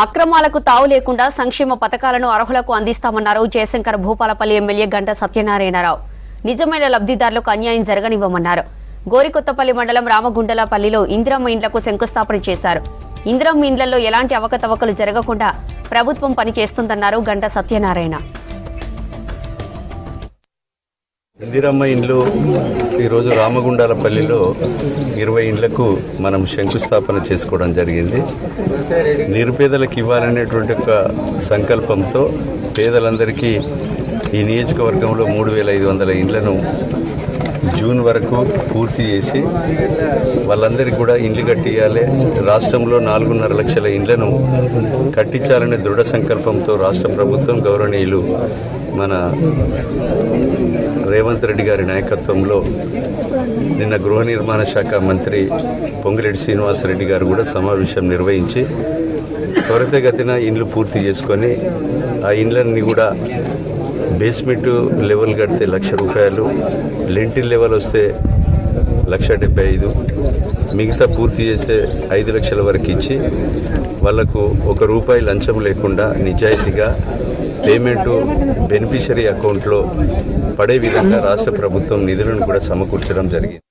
అక్రమాలకు తావు లేకుండా సంక్షేమ పథకాలను అర్హులకు అందిస్తామన్నారు జయశంకర్ భూపాలపల్లి ఎమ్మెల్యే గంట సత్యనారాయణరావు. నిజమైన లబ్ధిదారులకు అన్యాయం జరగనివ్వమన్నారు. గోరికొత్తపల్లి మండలం రామగుండలపల్లిలో ఇందిరమ్మ ఇండ్లకు శంకుస్థాపన చేశారు. ఇందిరమ్మ ఇండ్లలో ఎలాంటి అవకతవకలు జరగకుండా ప్రభుత్వం పనిచేస్తుందన్నారు గంట సత్యనారాయణ. ఇందిరమ్మ ఇండ్లు ఈరోజు రామగుండాలపల్లిలో 20 ఇండ్లకు మనం శంకుస్థాపన చేసుకోవడం జరిగింది. నిరుపేదలకు ఇవ్వాలనేటువంటి ఒక సంకల్పంతో పేదలందరికీ ఈ నియోజకవర్గంలో 3,500 ఇండ్లను జూన్ వరకు పూర్తి చేసి వాళ్ళందరికీ కూడా ఇండ్లు కట్టియాలి. రాష్ట్రంలో 4.5 లక్షల ఇండ్లను కట్టించాలనే దృఢ సంకల్పంతో రాష్ట్ర ప్రభుత్వం గౌరవనీయులు మన రేవంత్ రెడ్డి గారి నాయకత్వంలో నిన్న గృహ నిర్మాణ శాఖ మంత్రి పొంగిరెడ్డి శ్రీనివాసరెడ్డి గారు కూడా సమావేశం నిర్వహించి త్వరితగతిన ఇండ్లు పూర్తి చేసుకొని ఆ ఇండ్లన్నీ కూడా బేస్మెంట్ లెవెల్ కడితే ₹1,00,000, లెంటిల్ లెవెల్ వస్తే ₹1,75,000, మిగతా పూర్తి చేస్తే 5 లక్షల వరకు ఇచ్చి వాళ్లకు ₹1 లంచం లేకుండా నిజాయితీగా పేమెంటు బెనిఫిషరీ అకౌంట్లో పడే విధంగా రాష్ట్ర ప్రభుత్వం నిధులను కూడా సమకూర్చడం జరిగింది.